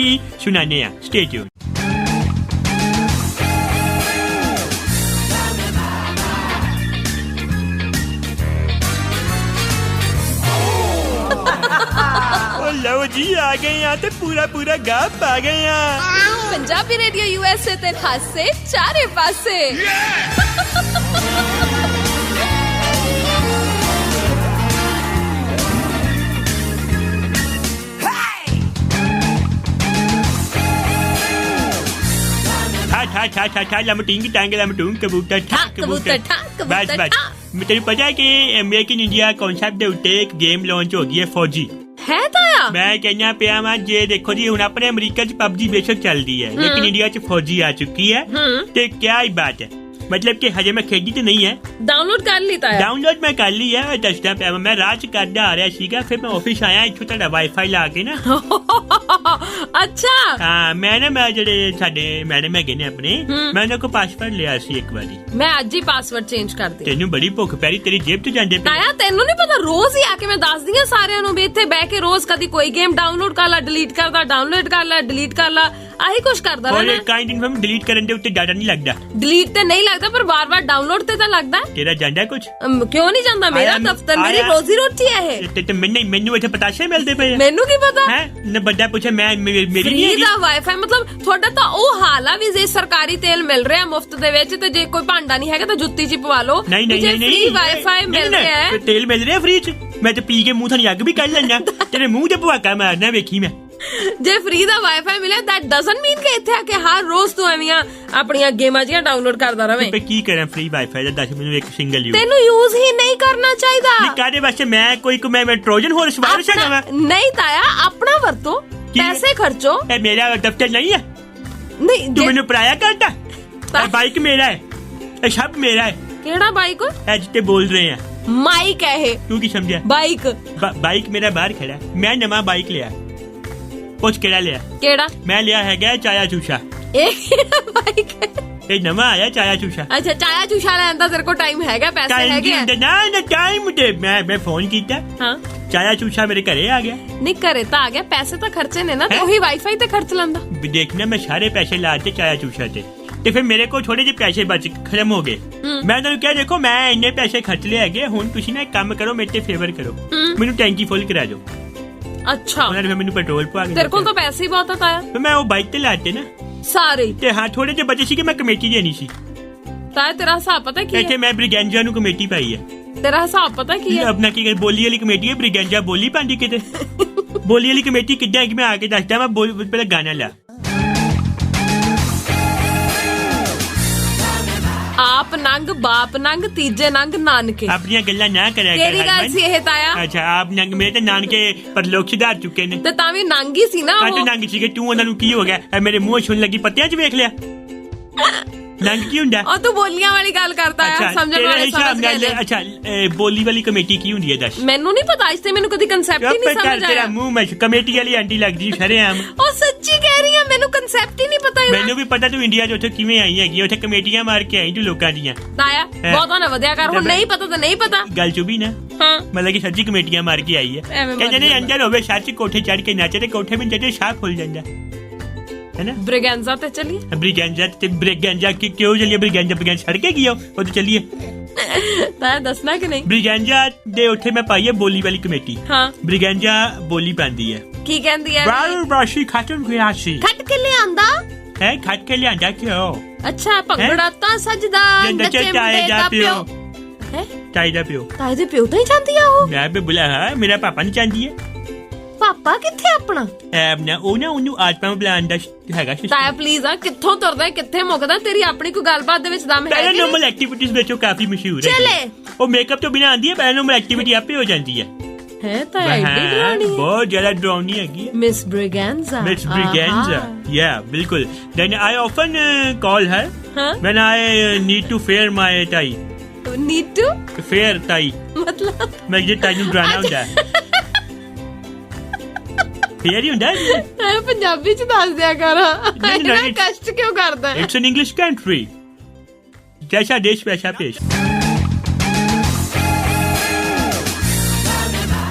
ਸੁਣਾਣੇ ਆ। Stay tune. ਲਓ ਜੀ, ਆ ਗਏ ਆ ਤੇ ਪੂਰਾ ਗੱਪ ਆ ਗਏ ਆ। ਪੰਜਾਬੀ ਰੇਡੀਓ USA ਤੇ ਹਾਸੇ ਚਾਰੇ ਪਾਸੇ। ਠਾ ਲਮਟਿੰਗ ਟਾਂਗ ਲਮਟੂੰ ਕਬੂਤਰ ਠਾ ਕਬੂਤਰ। ਬਸ ਤੈਨੂੰ ਪਤਾ ਹੈ ਕਿ ਮੇਕ ਇਨ ਇੰਡੀਆ ਕਨਸੈਪਟ ਦੇ ਉੱਤੇ ਇੱਕ ਗੇਮ ਲਾਂਚ ਹੋ ਗਈ ਹੈ, ਫੌਜੀ। ਹੈ ਤਾਇਆ? ਮੈਂ ਕਹਿੰਦਾ ਪਿਆ ਵਾਂ ਜੇ ਦੇਖੋ ਜੀ ਹੁਣ ਆਪਣੇ ਅਮਰੀਕਾ 'ਚ PUBG ਬੇਸ਼ੱਕ ਚੱਲਦੀ ਹੈ ਲੇਕਿਨ ਇੰਡੀਆ 'ਚ ਫੌਜੀ ਆ ਚੁੱਕੀ ਹੈ ਤੇ ਕਿਆ ਹੀ ਬਾਤ ਹੈ मतलब कि हजे मैं खेडी तो नहीं है डाउनलोड कर ली था डाउनलोड मैं कर ली है दसदा पे मैं राह च करदा आ रहा सीगा फिर मैं ऑफिस आया इत्थों ਤੁਹਾਡਾ ਵਾਈਫਾਈ ਲਾ ਕੇ ਨਾ ਅੱਛਾ ਹਾਂ ਮੈਂ ਜਿਹੜੇ ਸਾਡੇ ਮੈਡਮ ਹੈਗੇ ਨੇ ਆਪਣੇ ਮੈਂ ਉਹਨਾਂ ਕੋ ਪਾਸਵਰਡ ਲਿਆ ਸੀ ਇੱਕ ਵਾਰੀ ਮੈਂ ਅੱਜ ਹੀ ਪਾਸਵਰਡ ਚੇਂਜ ਕਰ ਦੇ ਤੈਨੂੰ ਬੜੀ ਭੁੱਖ ਪੈ ਰਹੀ ਤੇਰੀ ਜੇਬ ਤੋਂ ਜਾਂਦੇ ਪਏ ਆਇਆ ਤੈਨੂੰ ਨਹੀਂ ਪਤਾ ਰੋਜ਼ ਹੀ ਆ ਕੇ ਮੈਂ ਦੱਸਦੀ ਆ ਸਾਰਿਆਂ ਨੂੰ ਵੀ ਇੱਥੇ ਬਹਿ ਕੇ ਰੋਜ਼ ਕਦੀ ਕੋਈ ਗੇਮ ਡਾਊਨਲੋਡ ਕਰ ਲਾ ਡਿਲੀਟ ਕਰਦਾ ਡਾਊਨਲੋਡ ਕਰ ਲਾ ਡਿਲੀਟ ਕਰ ਲਾ ਆਹੀ ਕੁਛ ਕਰਦਾ ਰਹਿਣਾ ਔਰ ਕਾਈਂਡ ਇਨਫੋਰਮ ਡਿਲੀਟ ਕਰਨ ਦੇ ਉੱਤੇ ਡਾਟਾ ਨਹੀਂ ਲੱਗਦਾ ਡਿਲੀਟ ਤੇ ਨਹੀਂ ਲੱਗਦਾ ਪਰ ਵਾਰ-ਵਾਰ ਡਾਊਨਲੋਡ ਤੇ ਤਾਂ ਲੱਗਦਾ ਤੇਰਾ ਜਾਂਦਾ ਕੁਛ ਕਿਉਂ ਨਹੀਂ ਜਾਂਦਾ ਮੇਰਾ ਦਫ਼ਤਰ ਮੇਰੀ ਰੋਜ਼ੀ ਰੋਟੀ ਹੈ ਇਹ ਤੇ ਮੈਨੂੰ ਇੱਥੇ ਪਤਾਸ਼ੇ ਮਿਲਦੇ ਪਏ ਮੈਨੂੰ ਕੀ ਪਤਾ ਹੈ ਨਾ ਵੱਡਾ ਪੁੱਛੇ ਮੈਂ ਮੇਰੀ ਨਹੀਂ ਫ੍ਰੀ ਦਾ ਵਾਈਫਾਈ ਮਤਲਬ ਤੁਹਾਡਾ ਤਾਂ ਉਹ ਹਾਲ ਆ ਵੀ ਜੇ ਸਰਕਾਰੀ ਤੇਲ ਮਿਲ ਰਿਹਾ ਮੁਫਤ ਦੇ ਵਿੱਚ ਤੇ ਜੇ ਕੋਈ ਭਾਂਡਾ ਨਹੀਂ ਹੈਗਾ ਤਾਂ ਜੁੱਤੀ 'ਚ ਪਵਾ ਲਓ ਨਹੀਂ ਫ੍ਰੀ ਵਾਈਫਾਈ ਮਿਲ ਰਿਹਾ ਹੈ ਤੇਲ ਮਿਲ ਰਿਹਾ ਫ੍ਰੀ 'ਚ ਮੈਂ ਤੇ ਪੀ ਕੇ ਮੂੰਹ ਥਾਣੀ ਅੱਗ ਵੀ ਕੱਢ ਲੈਣਾ ਤੇਰੇ ਮੂੰਹ ਤੇ ਭਵਾਕਾ ਮਾਰਨਾ ਵੇਖੀ ਮੈਂ ਜੇ ਫ੍ਰੀ ਦਾ ਵਾਈਫਾਈ ਮਿਲਿਆ that doesn't mean ਕਿ ਇੱਥੇ ਆ ਕੇ ਹਰ ਰੋਜ਼ ਤੂੰ ਐਵੇਂ ਆਪਣੀਆਂ ਗੇਮਾਂ ਜੀਆਂ ਡਾਊਨਲੋਡ ਕਰਦਾ ਰਵੇਂ ਤੇ ਕੀ ਕਰਾਂ ਫ੍ਰੀ ਵਾਈਫਾਈ ਦਾ ਦੱਸ ਮੈਨੂੰ ਇੱਕ ਸਿੰਗਲ ਯੂਜ਼ ਤੈਨੂੰ ਯੂਜ਼ ਹੀ ਨਹੀਂ ਕਰਨਾ ਚਾਹੀਦਾ ਨਹੀਂ ਕਾਦੇ ਵਾਸਤੇ ਮੈਂ ਕੋਈ ਮੈਂ ਟ੍ਰੋਜਨ ਹਾਰਸ ਵਾਇਰਸ ਹੈਗਾ ਮੈਂ ਨਹੀਂ ਤਾਇਆ ਆਪਣਾ ਵਰਤੋ ਪੈਸੇ ਖਰਚੋ ਇਹ ਮੇਰਾ ਦਫ਼ਤਰ ਨਹੀਂ ਹੈ ਨਹੀਂ ਤੂੰ ਮੈਨੂੰ ਪਰਾਇਆ ਕਰਦਾ ਇਹ ਬਾਈਕ ਮੇਰਾ ਹੈ ਇਹ ਸਭ ਮੇਰਾ ਹੈ ਕਿਹੜਾ ਬਾਈਕ ਅੱਜ ਤੇ ਬੋਲ ਰਹੇ ਆ ਮਾਈਕ ਹੈ ਇਹ ਤੂੰ ਕੀ ਸਮਝਿਆ ਬਾਈਕ ਮੇਰਾ ਬਾਹਰ ਖੜਾ ਮੈਂ ਨਵਾਂ ਬਾਈਕ ਲਿਆ ਪੁੱਛ ਕਿਹੜਾ ਮੈਂ ਲਿਆ ਹੈਗਾ ਚਾਇਆ ਚੂਸ਼ਾ ਇਹ ਬਾਈਕ ਇਹ ਨਵਾਂ ਆਇਆ ਚਾਇਆ ਚੂਸ਼ਾ ਅੱਛਾ ਚਾਇਆ ਚੂਸ਼ਾ ਲੈਣ ਦਾ ਤੇਰੇ ਕੋਲ ਟਾਈਮ ਹੈਗਾ ਪੈਸੇ ਹੈਗੇ ਨਾ ਟਾਈਮ ਤੇ ਮੈਂ ਫੋਨ ਕੀਤਾ ਹਾਂ ਚਾਇਆ ਚੂਸ਼ਾ ਮੇਰੇ ਘਰੇ ਆ ਗਿਆ ਨਹੀਂ ਘਰੇ ਤਾਂ ਆ ਗਿਆ ਪੈਸੇ ਤਾਂ ਖਰਚੇ ਨੇ ਨਾ ਤੇ ਉਹੀ ਵਾਈਫਾਈ ਤੇ ਖਰਚ ਲੈਂਦਾ ਦੇਖਣਾ ਮੈਂ ਸਾਰੇ ਪੈਸੇ ਲਾ ਤੇ ਚਾਇਆ ਚੂਸ਼ਾ ਤੇ ਫਿਰ ਮੇਰੇ ਕੋਲ ਥੋੜੇ ਜਿਹੇ ਪੈਸੇ ਬਚ ਖਤਮ ਹੋ ਗਏ ਮੈਂ ਤੁਹਾਨੂੰ ਕਿਹਾ ਦੇਖੋ ਮੈਂ ਇੰਨੇ ਪੈਸੇ ਖਰਚ ਲਏ ਹੈਗੇ ਹੁਣ ਤੁਸੀਂ ਨਾ ਇੱਕ ਕੰਮ ਕਰੋ ਮੇਰੇ ਤੇ ਫੇਵਰ ਕਰੋ ਮੈਨੂੰ ਟੈਂਕੀ ਫੁੱਲ ਕਰਾ ਦਿਓ ਅੱਛਾ ਉਹਨਾਂ ਨੇ ਮੈਨੂੰ ਪੈਟਰੋਲ ਪਵਾ ਕੇ ਤੇਰੇ ਕੋਲ ਤਾਂ ਪੈਸੇ ਹੀ ਬਹੁਤ ਆਇਆ ਮੈਂ ਉਹ ਬਾਈਕ ਤੇ ਲਾਤੇ ਨਾ ਸਾਰੇ ਤੇ ਹਾਂ ਥੋੜੇ ਜਿਹੇ ਬਚੇ ਸੀ ਕਿ ਮੈਂ ਕਮੇਟੀ ਦੇਣੀ ਸੀ ਤਾਂ ਤੇਰਾ ਹਿਸਾਬ ਪਤਾ ਕੀ ਹੈ ਇੱਥੇ ਮੈਂ ਬ੍ਰਿਗੈਂਜਾ ਨੂੰ ਕਮੇਟੀ ਪਾਈ ਹੈ ਤੇਰਾ ਹਿਸਾਬ ਪਤਾ ਕੀ ਹੈ ਆਪਣਾ ਕੀ ਬੋਲੀ ਵਾਲੀ ਕਮੇਟੀ ਹੈ ਬ੍ਰਿਗੈਂਜਾ ਬੋਲੀ ਪਾਉਂਦੀ ਕਿਤੇ ਬੋਲੀ ਵਾਲੀ ਕਮੇਟੀ ਕਿੱਦਾਂ ਕਿ ਮੈਂ ਆ ਕੇ ਦੱਸਦਾ ਮੈਂ ਪਹਿਲਾਂ ਗਾਣਾ ਲਾ ਆਪ ਨੰਗ ਬਾਪ ਨੰਗ ਤੀਜੇ ਨੰਗ ਨਾਨਕੇ ਆਪਣੀਆਂ ਗੱਲਾਂ ਨਾ ਕਰਿਆ ਕਰ ਕਿਹੜੀ ਗੱਲ ਸੀ ਇਹ ਤਾਇਆ ਅੱਛਾ ਆਪ ਨੰਗ ਮੇਰੇ ਤੇ ਨਾਨਕੇ ਪਰਲੋਕ ਸੁਧਾਰ ਚੁੱਕੇ ਨੇ ਤੇ ਤਾਂ ਵੀ ਨੰਗ ਹੀ ਸੀ ਨਾ ਉਹ ਤੂੰ ਨੰਗ ਸੀਗੇ ਤੂੰ ਉਹਨਾਂ ਨੂੰ ਕੀ ਹੋ ਗਿਆ ਮੇਰੇ ਮੂੰਹ ਸੁਣ ਲੱਗੀ ਪੱਤਿਆਂ 'ਚ ਵੇਖ ਲਿਆ ਨੰਗ ਕੀ ਹੁੰਦਾ ਉਹ ਤੂੰ ਬੋਲੀਆਂ ਵਾਲੀ ਗੱਲ ਕਰਦਾ ਆ ਸਮਝਣ ਵਾਲੇ ਸਮਝ ਗਏ ਅੱਛਾ ਬੋਲੀ ਵਾਲੀ ਕਮੇਟੀ ਕੀ ਹੁੰਦੀ ਹੈ ਦੱਸ ਮੈਨੂੰ ਨਹੀਂ ਪਤਾ ਇਸ ਤੇ ਮੈਨੂੰ ਕਦੀ ਕਨਸੈਪਟ ਹੀ ਨਹੀਂ ਸਮਝ ਆਇਆ ਤੇਰਾ ਮੂੰਹ ਮੈਂ ਕਮੇਟੀ ਵਾਲੀ ਆਂਟੀ ਲੱਗਦੀ ਸ਼ਰੇਆਮ ਉਹ ਸੱਚੀ ਕਹਿ ਰਹੀ ਆ ਮੈਨੂੰ ਕਨਸੈਪਟ ਹੀ ਨਹੀਂ ਪਤਾ ਮੈਨੂੰ ਵੀ ਪਤਾ ਤੂੰ ਇੰਡੀਆ 'ਚ ਉੱਥੇ ਕਿਵੇਂ ਆਈ ਹੈਗੀ ਉੱਥੇ ਕਮੇਟੀਆਂ ਮਾਰ ਕੇ ਆਈ ਤੂੰ ਲੋਕਾਂ ਦੀਆਂ ਤਾਇਆ ਬਹੁਤਾ ਨਾ ਵਧਿਆ ਕਰ ਹੁਣ ਨਹੀਂ ਪਤਾ ਤਾਂ ਨਹੀਂ ਪਤਾ ਗੱਲ ਚੁਬੀ ਨਾ ਹਾਂ ਮਤਲਬ ਕਿ ਸੱਚੀ ਕਮੇਟੀਆਂ ਮਾਰ ਕੇ ਆਈ ਹੈ ਕਹਿੰਦੇ ਨੇ ਅੰਦਰ ਹੋਵੇ ਸੱਚ ਕੋਠੇ ਚੜ ਕੇ ਨੱਚੇ ਤੇ ਕੋਠੇ ਵਿੱਚ ਜਿਹੜੇ ਸ਼ਾਹ ਖੁੱਲ ਜਾਂਦਾ है ना ब्रिगेंजा ते चलिए ब्रिगेंजा क्यों चलिए ब्रिगेंजा छड़ के गया वो तो चलिए दसना कि नहीं ब्रिगेंजा दे उत्थे मैं पाई है बोली वाली कमेटी हाँ ब्रिगेंजा बोली पांदी है की कहंदी है बाशी खटन खयासी खट के ले आंदा है खट के ले आंदा क्यों अच्छा भंगड़ा ता सजदा नचे चाय दा पियो है चाय दा पियो तो ही जानती है वो मैं भी बोला है मेरा पापा नहीं जानती है ਪਾਪਾ ਕਿੱਥੇ ਆਪਣਾ ਨਾ ਉਹਨੂੰ ਆਤਮਾ ਬੁਲਾਉਣ ਦਾ ਹੈਗਾ ਤਾਇਆ ਪਲੀਜ਼ ਆ ਕਿੱਥੋਂ ਤੁਰਦਾ ਕਿੱਥੇ ਮੁੱਕਦਾ ਤੇਰੀ ਆਪਣੀ ਕੋਈ ਗੱਲਬਾਤ ਦੇ ਵਿੱਚ ਦਮ ਹੈ ਪੈਰਾਨੋਰਮਲ ਐਕਟੀਵਿਟੀਜ਼ ਵਿੱਚ ਉਹ ਕਾਫੀ ਮਸ਼ਹੂਰ ਹੈ ਚਲੇ ਉਹ ਮੇਕਅਪ ਤੋਂ ਬਿਨਾਂ ਆਂਦੀ ਹੈ ਪੈਰਾਨੋਰਮਲ ਐਕਟੀਵਿਟੀ ਆਪੇ ਹੋ ਜਾਂਦੀ ਹੈ ਤਾਂ ਐਡੀ ਡਰਾਉਣੀ ਹੈ ਬਹੁਤ ਜ਼ਿਆਦਾ ਡਰਾਉਣੀ ਹੈਗੀ ਮਿਸ ਬ੍ਰਿਗੈਂਜ਼ਾ yeah ਬਿਲਕੁਲ then I often call her when I need to fair my tie need to fair tie ਮਤਲਬ ਮੈਂ ਜੇ ਟਾਈ ਨੂੰ ਡਰਾਉਣਾ ਹੁੰਦਾ ਫੇਰ ਹੀ ਹੁੰਦਾ ਪੰਜਾਬੀ ਚ ਦੱਸ ਦਿਆ ਕਰ ਇੰਨਾ ਕਸ਼ਟ ਕਿਉਂ ਕਰਦਾ ਇਟਸ ਐਨ ਇੰਗਲਿਸ਼ ਕੰਟਰੀ ਜੈਸਾ ਦੇਸ਼ ਵੈਸਾ ਪੇਸ਼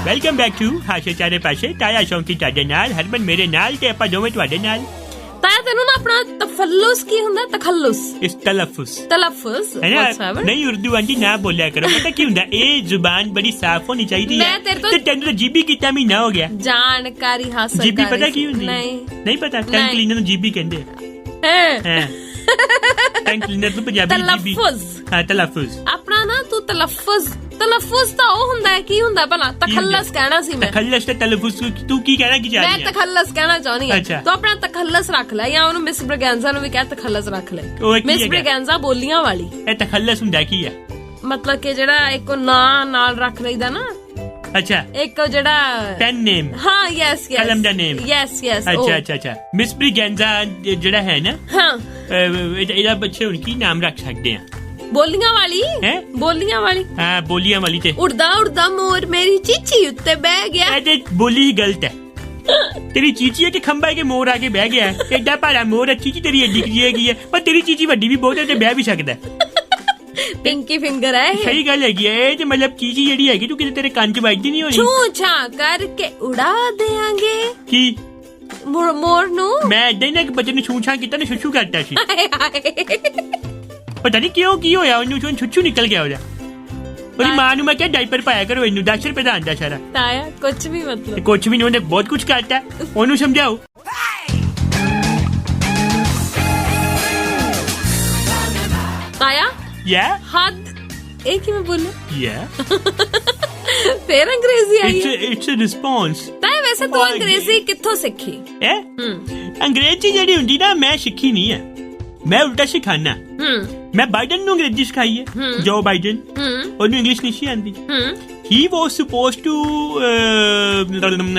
ਵੈਲਕਮ ਬੈਕ ਟੂ ਹਾਸ਼ੇ ਚਾਰੇ ਪਾਸ਼ੇ ਤਾਇਆ ਸ਼ੌਂਕੀ ਤੁਹਾਡੇ ਨਾਲ ਹਰਮਨ ਮੇਰੇ ਨਾਲ ਤੇ ਆਪਾਂ ਦੋਵੇਂ ਤੁਹਾਡੇ ਨਾਲ ਤਾਇਆ ਤੈਨੂੰ ਨਾ ਆਪਣਾ ਤਫੱਲੁਸ ਕੀ ਹੁੰਦਾ ਤਖੱਲੁਸ ਇਸ ਤਲਫੁਸ ਨਹੀਂ ਉਰਦੂ ਆਂਟੀ ਨਾ ਬੋਲਿਆ ਕਰੋ ਪਤਾ ਕੀ ਹੁੰਦਾ ਇਹ ਜ਼ੁਬਾਨ ਬੜੀ ਸਾਫ਼ ਹੋਣੀ ਚਾਹੀਦੀ ਹੈ ਤੇ ਤੈਨੂੰ ਜੀਬੀ ਕੀਤਾ ਮਹੀਨਾ ਹੋ ਗਿਆ ਜਾਣਕਾਰੀ ਹਾਸਲ ਕਰ ਜੀਬੀ ਪਤਾ ਕੀ ਹੁੰਦੀ ਨਹੀਂ ਪਤਾ ਟੰਗ ਕਲੀਨਰ ਨੂੰ ਜੀਬੀ ਕਹਿੰਦੇ ਹੈ ਟੰਗ ਕਲੀਨਰ ਨੂੰ ਪੰਜਾਬੀ ਜੀਬੀ ਹਾਂ ਤਲਫੁਸ ਆਪਣਾ ਨਾ ਤੂੰ ਤਲਫੁਸ ਤਾਂ ਉਹ ਹੁੰਦਾ ਹੈ ਕੀ ਹੁੰਦਾ ਭਲਾ ਤਖੱਲਸ ਕਹਿਣਾ ਸੀ ਮੈਂ ਤਖੱਲਸ ਤੇ ਤਲਫੁਸ ਤੂੰ ਕੀ ਕਹਿਣਾ ਕੀ ਚਾਹਦੀ ਹੈ ਮੈਂ ਤਖੱਲਸ ਕਹਿਣਾ ਚਾਹੁੰਦੀ ਹਾਂ ਤੂੰ ਆਪਣਾ ਤਖੱਲਸ ਰੱਖ ਲੈ ਜਾਂ ਉਹਨੂੰ ਮਿਸ ਬ੍ਰਿਗੈਂਜ਼ਾ ਨੂੰ ਵੀ ਕਹਿ ਤਖੱਲਸ ਰੱਖ ਲੈ ਮਿਸ ਬ੍ਰਿਗੈਂਜ਼ਾ ਬੋਲੀਆਂ ਵਾਲੀ ਇਹ ਤਖੱਲਸ ਹੁੰਦਾ ਕੀ ਹੈ ਮਤਲਬ ਕਿ ਜਿਹੜਾ ਇੱਕ ਨਾਂ ਨਾਲ ਰੱਖ ਲਈਦਾ ਨਾ ਅੱਛਾ ਇੱਕ ਜਿਹੜਾ ਪੈਨ ਨੇਮ ਹਾਂ ਯੈਸ ਕਲਮ ਦਾ ਨੇਮ ਯੈਸ ਅੱਛਾ ਮਿਸ ਬ੍ਰਿਗੈਂਜ਼ਾ ਜਿਹੜਾ ਹੈ ਨਾ ਹਾਂ ਇਹਦਾ ਬੱਚੇ ਹੁਣ ਕੀ ਨਾਮ ਰੱਖ ਸਕਦੇ ਆ ਬੋਲੀਆਂ ਵਾਲੀ ਹੈ ਬੋਲੀਆਂ ਵਾਲੀ ਹਾਂ ਬੋਲੀਆਂ ਵਾਲੀ ਤੇ ਉੜਦਾ ਮੋਰ ਮੇਰੀ ਚੀਚੀ ਉੱਤੇ ਬਹਿ ਗਿਆ ਇਹ ਤੇ ਬੋਲੀ ਹੀ ਗਲਤ ਹੈ ਤੇਰੀ ਚੀਚੀ ਹੈ ਕਿ ਖੰਭਾ ਕੇ ਮੋਰ ਆ ਕੇ ਬਹਿ ਗਿਆ ਐਡਾ ਭਾਰਾ ਮੋਰ ਚੀਚੀ ਤੇਰੀ ਐਡੀ ਕੀ ਹੈਗੀ ਹੈ ਪਰ ਤੇਰੀ ਚੀਚੀ ਵੱਡੀ ਵੀ ਬਹੁਤ ਹੈ ਤੇ ਬਹਿ ਵੀ ਸਕਦਾ ਪਿੰਕੀ ਫਿੰਗਰ ਹੈ ਸਹੀ ਗੱਲ ਹੈਗੀ ਇਹ ਤੇ ਮਤਲਬ ਚੀਚੀ ਜਿਹੜੀ ਹੈਗੀ ਤੂੰ ਕਿਤੇ ਤੇਰੇ ਕੰਨ 'ਚ ਵੱਜਦੀ ਨਹੀਂ ਹੋਣੀ ਛੂ ਛਾ ਕਰਕੇ ਉਡਾ ਦੇਾਂਗੇ ਕੀ ਮੋਰ ਨੂੰ ਮੈਂ ਏਦਾਂ ਹੀ ਨਾ ਇੱਕ ਬੱਚੇ ਨੂੰ ਛੂ ਛਾ ਕੀਤਾ ਨਾ ਛੁੱਛੂ ਕਰਤਾ ਸੀ ਪਤਾ ਨਹੀਂ ਕਿਉਂ ਕੀ ਹੋਇਆ ਉਹਨੂੰ ਛੁੱਛੂ ਨਿਕਲ ਗਿਆ ਉਹਦਾ ਉਹਦੀ ਮਾਂ ਨੂੰ ਮੈਂ ਕਿਹਾ ਡਾਈਪਰ ਪਾਇਆ ਕਰੋ ਇਹਨੂੰ 10 ਰੁਪਏ ਦਾ ਆਂਦਾ ਸਾਰਾ ਤਾਇਆ ਕੁਝ ਵੀ ਮਤਲਬ ਕੁਝ ਵੀ ਨਹੀਂ ਉਹਨੇ ਬਹੁਤ ਕੁਝ ਕਰਤਾ ਉਹਨੂੰ ਸਮਝਾਓ ਤਾਇਆ ਯਾ ਹੱਦ ਇਹ ਕਿਵੇਂ ਬੋਲੇ ਯਾ ਫੇਰ ਅੰਗਰੇਜ਼ੀ ਆਈ ਇਟਸ ਅ ਰਿਸਪੌਂਸ ਤਾਇਆ ਵੈਸੇ ਤੂੰ ਅੰਗਰੇਜ਼ੀ ਕਿੱਥੋਂ ਸਿੱਖੀ ਅੰਗਰੇਜ਼ੀ ਜਿਹੜੀ ਹੁੰਦੀ ਨਾ ਮੈਂ ਸਿੱਖੀ ਨਹੀਂ ਹੈ ਮੈਂ ਉਲਟਾ ਸਿਖਾਣਾ ਮੈਂ ਬਾਈਡਨ ਨੂੰ ਅੰਗਰੇਜ਼ੀ ਸਿਖਾਈ ਹੈ ਜੋ ਬਾਈਡਨ ਉਹਨੂੰ ਇੰਗਲਿਸ਼ ਨਹੀਂ ਸੀ ਆਉਂਦੀ he was supposed to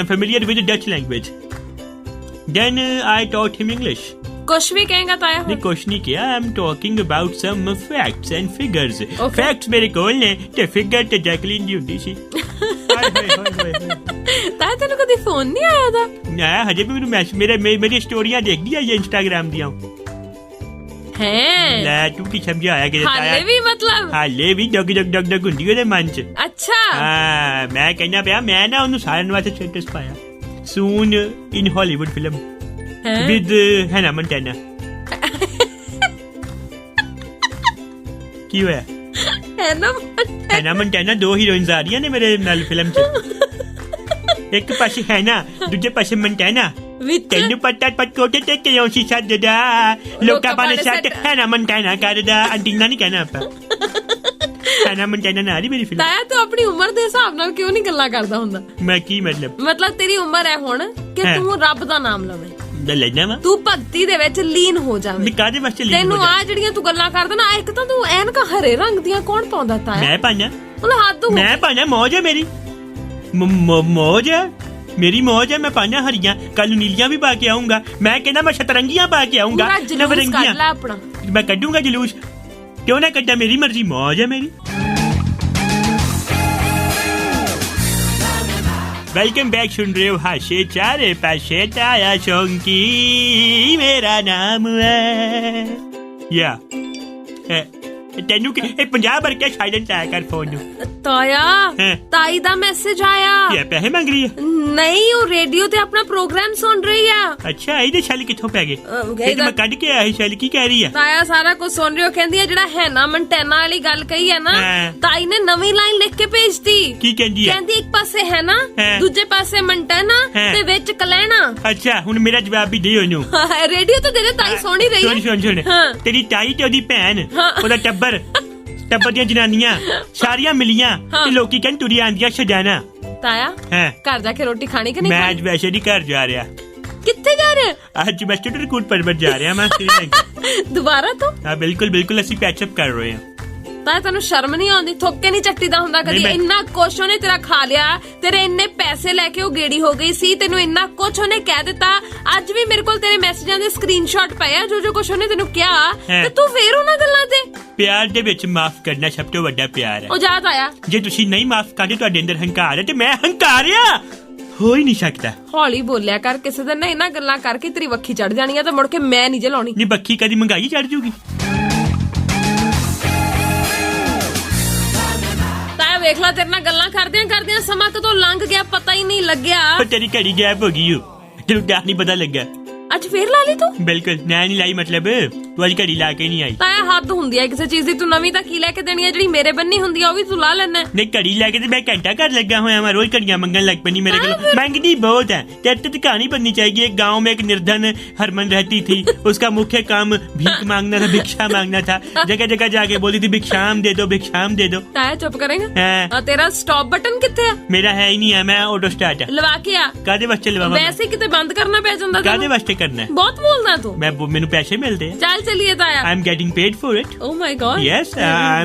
familiar with the Dutch language then I taught him English ਕੁਛ ਵੀ ਕਹੇਗਾ ਤਾਇਆ ਨਹੀਂ ਕੁਛ ਨਹੀਂ ਕਿਹਾ I am talking about some facts and figures facts ਮੇਰੇ ਕੋਲ ਨੇ ਤੇ ਫਿਗਰ ਤੇ ਜੈਕਲਿਨ ਦੀ ਹੁੰਦੀ ਸੀ ਤਾਇਆ ਤੈਨੂੰ ਕਦੀ ਫੋਨ ਨਹੀਂ ਆਇਆ ਦਾ ਨਾ ਹਜੇ ਵੀ ਮੈਨੂੰ ਮੇਰੀ ਸਟੋਰੀਆਂ ਦੇਖਦੀ ਆ ਇੰਸਟਾਗ੍ਰਾਮ ਦੀਆਂ ਹੈ ਲੈ ਤੂੰ ਕੀ ਸਮਝਾਇਆ ਕਿ ਹਾਲੇ ਵੀ ਮਤਲਬ ਹਾਲੇ ਵੀ ਡਗ ਹੁੰਦੀ ਉਹਦੇ ਮਨ 'ਚ ਅੱਛਾ ਹਾਂ ਮੈਂ ਕਹਿੰਦਾ ਪਿਆ ਮੈਂ ਨਾ ਉਹਨੂੰ ਸਾਰਿਆਂ ਵਾਸਤੇ ਸਟੇਟਸ ਪਾਇਆ ਸੂਨ ਇਨ ਹਾਲੀਵੁੱਡ ਫਿਲਮ ਵਿਦ ਹੈਨਾ ਮੰਟੈਨਾ ਕੀ ਹੋਇਆ ਹੈਨਾ ਮੰਟੈਨਾ ਦੋ ਹੀਰੋਇਨਸ ਆ ਰਹੀਆਂ ਨੇ ਮੇਰੇ ਨਾਲ ਫਿਲਮ 'ਚ ਇੱਕ ਪਾਸੇ ਹੈਨਾ ਦੂਜੇ ਪਾਸੇ ਮੰਟੈਨਾ ਤੈਨੂੰ ਪਤਾ ਪਟਕੋਟੇ ਤੇ ਕਿਉਂ ਸੀ ਸੱਜਦਾ ਲੋਕਾਂ ਪਾਣੇ ਸੱਟ ਹੈਨਾ ਮੰਟੈਨਾ ਕਰਦਾ ਅੰਟੀਨਾ ਨਹੀਂ ਕਹਿਣਾ ਆਪਾਂ ਹੈਨਾ ਮੰਟੈਨਾ ਨਾ ਆ ਰਹੀ ਮੇਰੀ ਫਿਲਮ ਤਾਇਆ ਤੂੰ ਆਪਣੀ ਉਮਰ ਦੇ ਹਿਸਾਬ ਨਾਲ ਕਿਉਂ ਨਹੀਂ ਗੱਲਾਂ ਕਰਦਾ ਹੁੰਦਾ ਮੈਂ ਕੀ ਮਤਲਬ ਤੇਰੀ ਉਮਰ ਹੈ ਹੁਣ ਕਿ ਤੂੰ ਰੱਬ ਦਾ ਨਾਮ ਲਵੇਂ ਲੈਣਾ ਵਾ ਤੂੰ ਭਗਤੀ ਦੇ ਵਿੱਚ ਲੀਨ ਹੋ ਜਾਵੇਂ ਕਾਹਦੇ ਵਾਸਤੇ ਲੀਨ ਤੈਨੂੰ ਆ ਜਿਹੜੀਆਂ ਤੂੰ ਗੱਲਾਂ ਕਰਦਾ ਨਾ ਇੱਕ ਤਾਂ ਤੂੰ ਐਨਕਾਂ ਹਰੇ ਰੰਗ ਦੀਆਂ ਕੌਣ ਪਾਉਂਦਾ ਤਾਇਆ ਮੈਂ ਪਾਣਾ ਹੱਦ ਮੈਂ ਪਾਣਾ ਮੌਜ ਹੈ ਮੇਰੀ ਮੌਜ ਹੈ ਮੇਰੀ ਮੌਜ ਹੈ ਮੈਂ ਪਾਣਾ ਹਰੀਆਂ ਕੱਲ ਨੂੰ ਨੀਲੀਆਂ ਵੀ ਪਾ ਕੇ ਆਉਂਗਾ ਮੈਂ ਕਹਿੰਦਾ ਮੈਂ ਸ਼ਤਰੰਗੀਆਂ ਪਾ ਕੇ ਆਉਂਗਾ ਨਵਰੰਗੀਆਂ ਮੈਂ ਕੱਢੂੰਗਾ ਜਲੂਸ ਕਿਉਂ ਨਾ ਕੱਢਾਂ ਮੇਰੀ ਮਰਜ਼ੀ ਮੌਜ ਹੈ ਮੇਰੀ वेलकम बैक सुन रहे हो हाशे चारे पाशे ताया शोंकी मेरा नाम है या ਤੈਨੂੰ ਇਹ 50 ਭਰ ਕੇ ਸਾਇਲੈਂਟ ਆਇਆ ਕਰ ਫੋਨ ਨੂੰ ਤਾਇਆ ਤਾਈ ਦਾ ਮੈਸੇਜ ਆਇਆ ਇਹ ਪੈਸੇ ਮੰਗ ਰਹੀ ਹੈ ਨਹੀਂ ਉਹ ਰੇਡੀਓ ਤੇ ਆਪਣਾ ਪ੍ਰੋਗਰਾਮ ਸੁਣ ਰਹੀ ਆ ਅੱਛਾ ਇਹਦੇ ਛਲ ਕਿੱਥੋਂ ਪੈ ਗਏ ਇਹ ਮੈਂ ਕੱਢ ਕੇ ਆਇਆ ਛਲ ਕੀ ਕਹਿ ਰਹੀ ਹੈ ਤਾਇਆ ਸਾਰਾ ਕੁਝ ਸੁਣ ਰਹੀ ਹੋ ਕਹਿੰਦੀ ਹੈ ਜਿਹੜਾ ਹੈਨਾ ਮੰਟੈਨਾ ਵਾਲੀ ਗੱਲ ਕਹੀ ਹੈ ਨਾ ਤਾਈ ਨੇ ਨਵੀਂ ਲਾਈਨ ਲਿਖ ਕੇ ਭੇਜਤੀ ਕੀ ਕਹਿੰਦੀ ਹੈ ਕਹਿੰਦੀ ਇੱਕ ਪਾਸੇ ਹੈਨਾ ਦੂਜੇ ਪਾਸੇ ਮੰਟੈਨਾ ਤੇ ਵਿੱਚ ਕਲੈਣਾ ਅੱਛਾ ਹੁਣ ਮੇਰਾ ਜਵਾਬ ਵੀ ਦੇ ਉਹਨੂੰ ਰੇਡੀਓ ਤੇ ਦੇ ਤਾਈ ਸੁਣ ਹੀ ਰਹੀ ਹੈ ਸੁਣ ਤੇਰੀ ਤਾਈ ਤੇ ਉਹਦੀ ਭੈਣ ਉਹਦਾ ਟੱਬਰ ਦੀਆਂ ਜਨਾਨੀਆਂ ਸਾਰੀਆਂ ਮਿਲੀਆਂ ਤੇ ਲੋਕੀ ਕਹਿੰਦੇ ਤੁਰੀਆਂ ਆਂਦੀਆਂ ਛਡਾਣਾ ਤਾਇਆ ਘਰ ਜਾ ਕੇ ਰੋਟੀ ਖਾਣੀ ਕਿ ਨਹੀਂ ਮੈਂ ਅੱਜ ਵੈਸੇ ਨਹੀਂ ਘਰ ਜਾ ਰਿਹਾ ਕਿੱਥੇ ਜਾ ਰਿਹਾ ਅੱਜ ਮੈਂ ਸਟੂਡੈਂਟ ਪਰਬਤ ਜਾ ਰਿਹਾ ਮੈਂ ਦੁਬਾਰਾ ਤੋਂ ਹਾਂ ਬਿਲਕੁਲ ਅਸੀਂ ਪੈਚਅਪ ਕਰ ਰਹੇ ਹਾਂ ਤਾਂ ਤੈਨੂੰ ਸ਼ਰਮ ਨਹੀਂ ਆਉਂਦੀ ਥੋਕੇ ਨਹੀਂ ਚੱਟੀਦਾ ਹੁੰਦਾ ਕਦੀ ਇੰਨਾ ਕੁਛ ਉਹਨੇ ਤੇਰਾ ਖਾ ਲਿਆ ਤੇਰੇ ਇੰਨੇ ਪੈਸੇ ਲੈ ਕੇ ਉਹ ਗੇੜੀ ਹੋ ਗਈ ਸੀ ਤੈਨੂੰ ਇੰਨਾ ਕੁਛ ਉਹਨੇ ਕਹਿ ਦਿੱਤਾ ਅੱਜ ਵੀ ਮੇਰੇ ਕੋਲ ਤੇਰੇ ਮੈਸੇਜਾਂ ਦੇ ਸਕਰੀਨਸ਼ਾਟ ਪਏ ਆ ਜੋ ਕੁਛ ਉਹਨੇ ਤੈਨੂੰ ਕਿਹਾ ਤੇ ਤੂੰ ਫੇਰ ਉਹਨਾਂ ਗੱਲਾਂ ਤੇ ਪਿਆਰ ਦੇ ਵਿੱਚ ਮਾਫ ਕਰਨਾ ਸਭ ਤੋਂ ਵੱਡਾ ਪਿਆਰ ਹੈ ਉਹ ਯਾਦ ਆਇਆ ਜੇ ਤੁਸੀਂ ਨਹੀਂ ਮਾਫ ਕਰਦੇ ਤੁਹਾਡੇ ਅੰਦਰ ਹੰਕਾਰ ਹੈ ਤੇ ਮੈਂ ਹੰਕਾਰਿਆ ਹੋ ਹੀ ਨਹੀਂ ਸਕਦਾ ਹੌਲੀ ਬੋਲਿਆ ਕਰ ਕਿਸੇ ਦਿਨ ਨਾ ਇਹਨਾਂ ਗੱਲਾਂ ਕਰਕੇ ਤੇਰੀ ਵੱਖੀ ਚੜ ਜਾਣੀ ਆ ਤੇ ਮੁੜ ਕੇ ਮੈਂ ਨਹੀਂ ਜਲਾਉਣੀ ਨਹੀਂ ਬੱਖੀ ਕਦੀ ਮਹਿੰਗਾਈ ਚੜ ਜੂਗੀ ਵੇਖ ਲਾ ਤੇਰੇ ਨਾਲ ਗੱਲਾਂ ਕਰਦਿਆਂ ਸਮਾਂ ਕਦੋਂ ਲੰਘ ਗਿਆ ਪਤਾ ਹੀ ਨਹੀਂ ਲੱਗਿਆ ਤੇਰੀ ਘੜੀ ਗੈਪ ਹੋ ਗਈ ਤੈਨੂੰ ਤਾਂ ਨਹੀਂ ਪਤਾ ਲੱਗਾ ਅੱਜ ਫੇਰ ਲਾ ਲਈ ਤੂੰ ਬਿਲਕੁਲ ਮੈਂ ਨਹੀਂ ਲਾਈ ਮਤਲਬ ਤੂੰ ਅੱਜ ਘੜੀ ਲਾ ਕੇ ਨਹੀਂ ਆਈ ਤਾਂ ਹੱਦ ਹੁੰਦੀ ਹੈ ਕਿਸੇ ਚੀਜ਼ ਦੀ ਤੂੰ ਨਵੀਂ ਤਾਂ ਕੀ ਲੈ ਕੇ ਦੇਣੀ ਹੈ ਜਿਹੜੀ ਮੇਰੇ ਬੰਨੀ ਹੁੰਦੀ ਆ ਉਹ ਵੀ ਤੂੰ ਲਾ ਲੈਣਾ ਨਹੀਂ ਘੜੀ ਲੈ ਕੇ ਤੇ ਮੈਂ ਘੰਟਾ ਘਰ ਲੱਗਾ ਹੋਇਆ ਮੈਂ ਰੋਜ਼ ਘੜੀਆਂ ਮੰਗਣ ਲੱਗ ਪੈਣੀ ਮੇਰੇ ਕੋਲ ਮੰਗਦੀ बहुत है तेरे तो कहानी बननी चाहिए एक गांव में एक निर्धन हरमन रहती थी उसका मुख्य काम भीख मांगना था भिक्षा मांगना था जगह जगह जाके बोली थी भिक्षाम दे दो ताया चुप करेगा तेरा स्टॉप बटन किथे है मेरा है ही नहीं है मैं ऑटो स्टार्ट है लवा के आ कादे वास्ते लवा वैसे किते बंद करना पै जांदा कादे वास्ते करना है बहुत बोलदा तू मैं मेनू पैसे मिलते हैं चल चलिए ताया I am getting paid for it oh my God yes I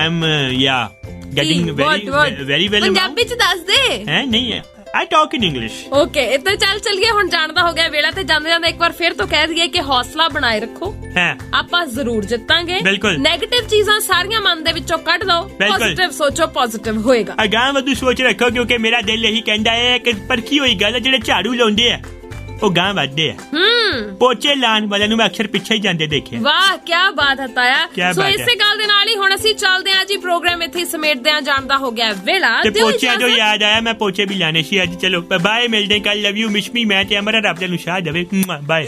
am yeah getting very well Punjabi ਚ ਦੱਸ ਦੇ ਹੈ ਨਹੀਂ I talk in English. Okay, ਇੱਥੇ ਚੱਲ ਚੱਲੀਏ ਹੁਣ ਜਾਣਦਾ ਹੋ ਗਿਆ ਵੇਲਾ ਤੇ ਜਾਂਦੇ ਜਾਂਦੇ ਇੱਕ ਵਾਰ ਫਿਰ ਤੋਂ ਕਹਿ ਦਈਏ ਕਿ ਹੌਸਲਾ ਬਣਾਏ ਰੱਖੋ ਆਪਾਂ ਜ਼ਰੂਰ ਜਿੱਤਾਂਗੇ ਨੈਗੇਟਿਵ ਚੀਜ਼ਾਂ ਸਾਰੀਆਂ ਮਨ ਦੇ ਵਿੱਚੋਂ ਕੱਢ ਦਿਓ ਪੋਜ਼ਿਟਿਵ ਸੋਚੋ ਪੋਜ਼ਿਟਿਵ ਹੋਏਗਾ ਅਗਾਂਹ ਵਧੂ ਸੋਚ ਰੱਖੋ ਕਿਉਂਕਿ ਮੇਰਾ ਦਿਲ ਇਹੀ ਕਹਿੰਦਾ ਹੈ ਕਿ ਪਰਖੀ ਹੋਈ ਗੱਲ ਜਿਹੜੇ ਝਾੜੂ ਲਾਉਂਦੇ ਆ ਉਹ ਗਾਂ ਵੱਧਦੇ ਆ ਪੋਚੇ ਲਾਣ ਵਾਲਿਆਂ ਨੂੰ ਮੈਂ ਅਕਸਰ ਪਿੱਛੇ ਹੀ ਜਾਂਦੇ ਦੇਖਿਆ ਵਾਹ ਕੀ ਬਾਤ ਹੈ ਤਾਇਆ ਸੋ ਇਸੇ ਗੱਲ ਦੇ ਨਾਲ ਹੀ ਹੁਣ ਅਸੀਂ ਚੱਲਦੇ ਆਂ ਜੀ ਪ੍ਰੋਗਰਾਮ ਇੱਥੇ ਸਮੇਟਦੇ ਆਂ ਜਾਣਦਾ ਹੋ ਗਿਆ ਵੇਲਾ ਤੇ ਪੋਚਿਆਂ ਤੋਂ ਯਾਦ ਆਇਆ ਮੈਂ ਪੋਚੇ ਵੀ ਲਾਣੇ ਸੀ ਅੱਜ ਚਲੋ ਬਾਏ ਮਿਲਦੇ ਕੱਲ ਲਵ ਯੂ ਮਿਸ ਮੀ ਮੈਂ ਤੇ ਅਮਰ ਰੱਬ ਨੂੰ ਸ਼ਾਹ ਦੇਵੇ ਬਾਏ